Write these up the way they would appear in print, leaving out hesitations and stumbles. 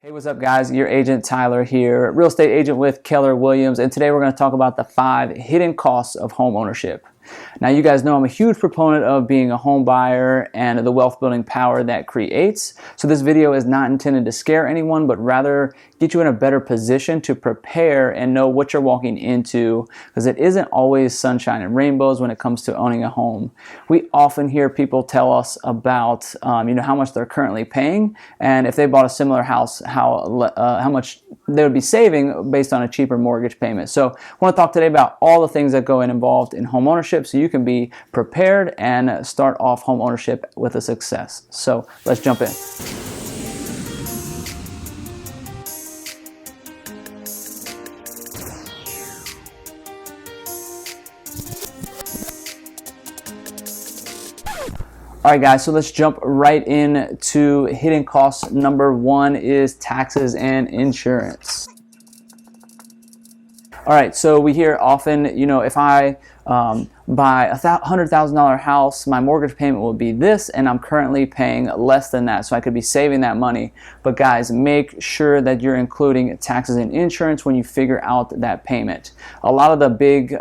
Hey, what's up guys? Your agent Tyler here, real estate agent with Keller Williams, and today we're going to talk about the 5 hidden costs of home ownership. Now, you guys know I'm a huge proponent of being a home buyer and the wealth building power that creates. So this video is not intended to scare anyone, but rather get you in a better position to prepare and know what you're walking into, because it isn't always sunshine and rainbows when it comes to owning a home. We often hear people tell us about how much they're currently paying, and if they bought a similar house, how much they would be saving based on a cheaper mortgage payment. So I want to talk today about all the things that go involved in home ownership so you can be prepared and start off home ownership with a success. So let's jump in. All right, guys, so let's jump right into hidden costs. Number 1 is taxes and insurance. All right, so we hear often, if I buy a $100,000 house, my mortgage payment will be this, and I'm currently paying less than that, so I could be saving that money. But guys, make sure that you're including taxes and insurance when you figure out that payment. A lot of the big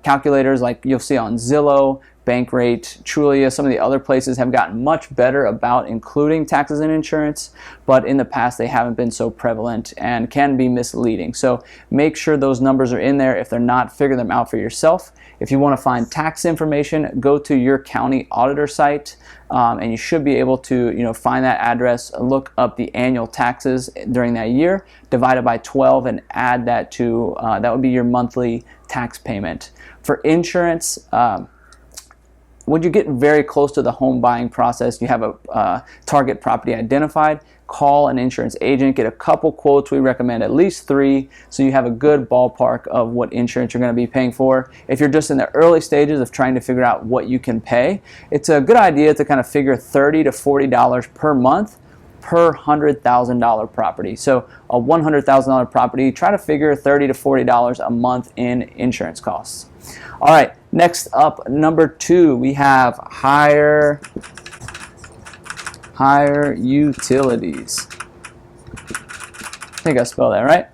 calculators, like you'll see on Zillow, Bankrate, Trulia, some of the other places have gotten much better about including taxes and insurance, but in the past they haven't been so prevalent and can be misleading. So make sure those numbers are in there. If they're not, figure them out for yourself. If you want to find tax information, go to your county auditor site, and you should be able to find that address, look up the annual taxes during that year, divide it by 12, and add that to that would be your monthly tax payment. For insurance, when you get very close to the home buying process, you have a target property identified, call an insurance agent, get a couple quotes. We recommend at least 3, so you have a good ballpark of what insurance you're going to be paying for. If you're just in the early stages of trying to figure out what you can pay, it's a good idea to kind of figure $30 to $40 per month per $100,000 property. So a $100,000 property, try to figure $30 to $40 a month in insurance costs. All right, next up, number 2, we have higher utilities. I think I spelled that right.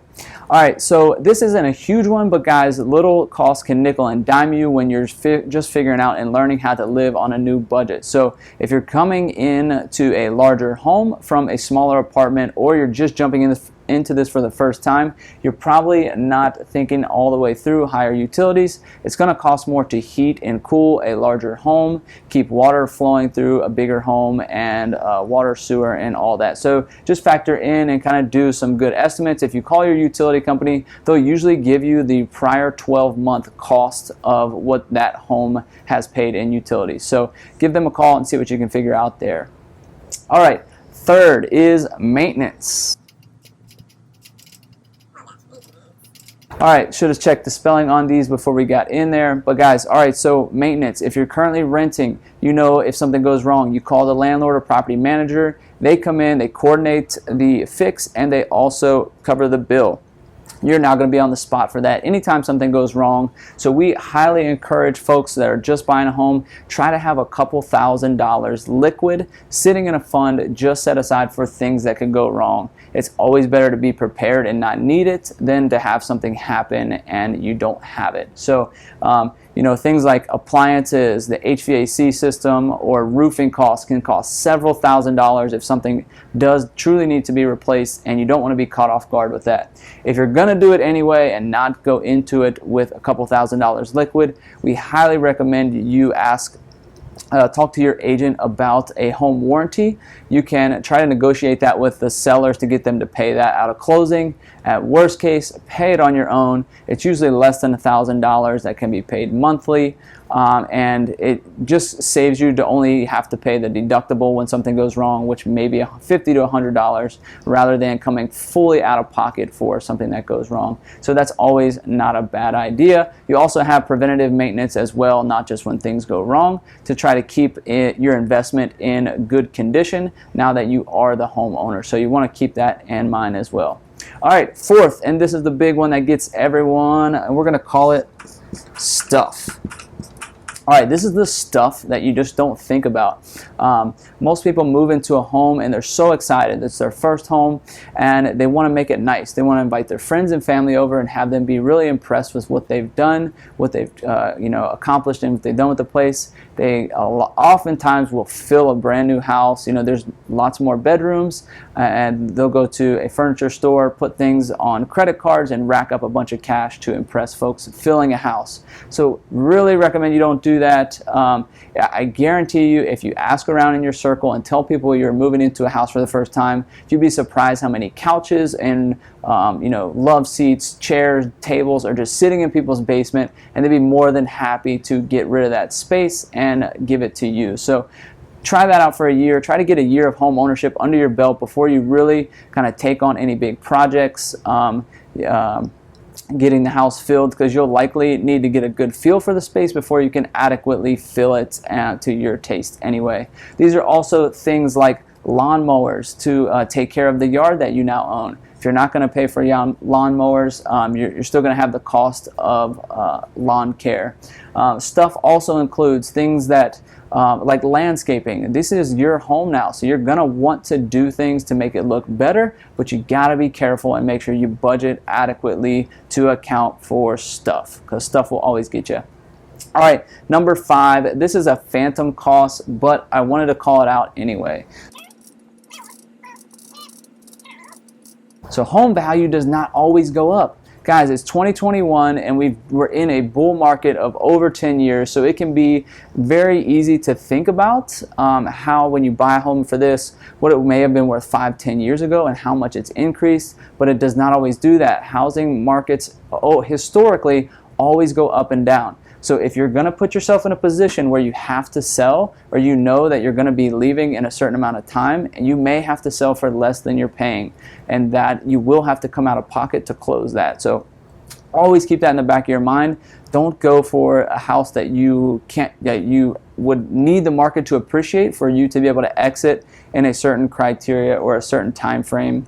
All right, so this isn't a huge one, but guys, little costs can nickel and dime you when you're just figuring out and learning how to live on a new budget. So if you're coming into a larger home from a smaller apartment, or you're just jumping into this for the first time, you're probably not thinking all the way through higher utilities. It's going to cost more to heat and cool a larger home, keep water flowing through a bigger home, and water, sewer, and all that. So just factor in and kind of do some good estimates. If you call your utility company, they'll usually give you the prior 12-month cost of what that home has paid in utilities. So give them a call and see what you can figure out there. All right, third is maintenance. All right, should have checked the spelling on these before we got in there. But guys, all right, so maintenance. If you're currently renting, if something goes wrong, you call the landlord or property manager. They come in, they coordinate the fix, and they also cover the bill. You're now going to be on the spot for that anytime something goes wrong. So we highly encourage folks that are just buying a home, try to have a couple $1,000s liquid sitting in a fund just set aside for things that could go wrong. It's always better to be prepared and not need it than to have something happen and you don't have it. So things like appliances, the HVAC system, or roofing costs can cost several $1,000s if something does truly need to be replaced, and you don't want to be caught off guard with that. If you're going to do it anyway and not go into it with a couple $1,000s liquid, we highly recommend you talk to your agent about a home warranty. You can try to negotiate that with the sellers to get them to pay that out of closing. At worst case, pay it on your own. It's usually less than $1,000 that can be paid monthly, and it just saves you to only have to pay the deductible when something goes wrong, which may be $50 to $100, rather than coming fully out of pocket for something that goes wrong. So that's always not a bad idea. You also have preventative maintenance as well, not just when things go wrong, to try to keep your investment in good condition now that you are the homeowner. So you want to keep that in mind as well. All right, fourth, and this is the big one that gets everyone, and we're going to call it stuff. All right, this is the stuff that you just don't think about. Most people move into a home and they're so excited. It's their first home and they want to make it nice. They want to invite their friends and family over and have them be really impressed with what they've done, what they've accomplished, and what they've done with the place. They oftentimes will fill a brand new house. There's lots more bedrooms, and they'll go to a furniture store, put things on credit cards, and rack up a bunch of cash to impress folks filling a house. So really recommend you don't do that. I guarantee you, if you ask around in your circle and tell people you're moving into a house for the first time, you'd be surprised how many couches and love seats, chairs, tables are just sitting in people's basement, and they'd be more than happy to get rid of that space and give it to you. So try that out for a year. Try to get a year of home ownership under your belt before you really kind of take on any big projects. Getting the house filled, because you'll likely need to get a good feel for the space before you can adequately fill it to your taste anyway. These are also things like lawn mowers to take care of the yard that you now own. If you're not going to pay for lawn mowers, you're still going to have the cost of lawn care. Stuff also includes things that like landscaping. This is your home now, so you're going to want to do things to make it look better, but you got to be careful and make sure you budget adequately to account for stuff, because stuff will always get you. All right, number 5. This is a phantom cost, but I wanted to call it out anyway. So home value does not always go up. Guys, it's 2021 and we're in a bull market of over 10 years, so it can be very easy to think about how, when you buy a home for this, what it may have been worth 5-10 years ago and how much it's increased, but it does not always do that. Housing markets historically always go up and down. So if you're going to put yourself in a position where you have to sell, or you know that you're going to be leaving in a certain amount of time, and you may have to sell for less than you're paying, and that you will have to come out of pocket to close that. So always keep that in the back of your mind. Don't go for a house that you would need the market to appreciate for you to be able to exit in a certain criteria or a certain time frame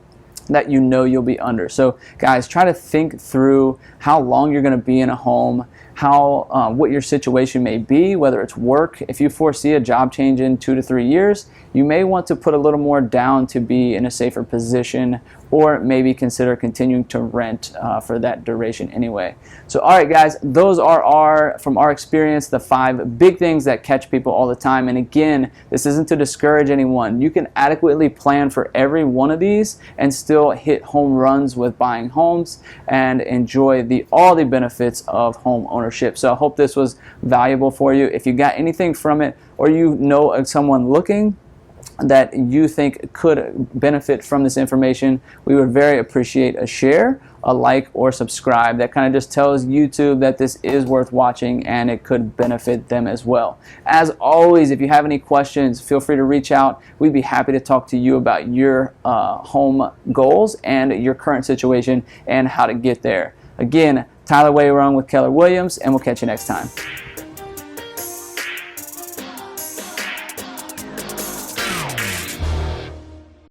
that you know you'll be under. So guys, try to think through how long you're going to be in a home, what your situation may be, whether it's work. If you foresee a job change in 2 to 3 years, you may want to put a little more down to be in a safer position, or maybe consider continuing to rent for that duration anyway. So all right guys, those are from our experience, the 5 big things that catch people all the time. And again, this isn't to discourage anyone. You can adequately plan for every one of these and still hit home runs with buying homes and enjoy all the benefits of home ownership. So I hope this was valuable for you. If you got anything from it, or you know of someone looking that you think could benefit from this information, we would very appreciate a share, a like, or subscribe. That kind of just tells YouTube that this is worth watching and it could benefit them as well. As always, if you have any questions, feel free to reach out. We'd be happy to talk to you about your home goals and your current situation and how to get there. Again, Tyler Wehrung with Keller Williams, and we'll catch you next time.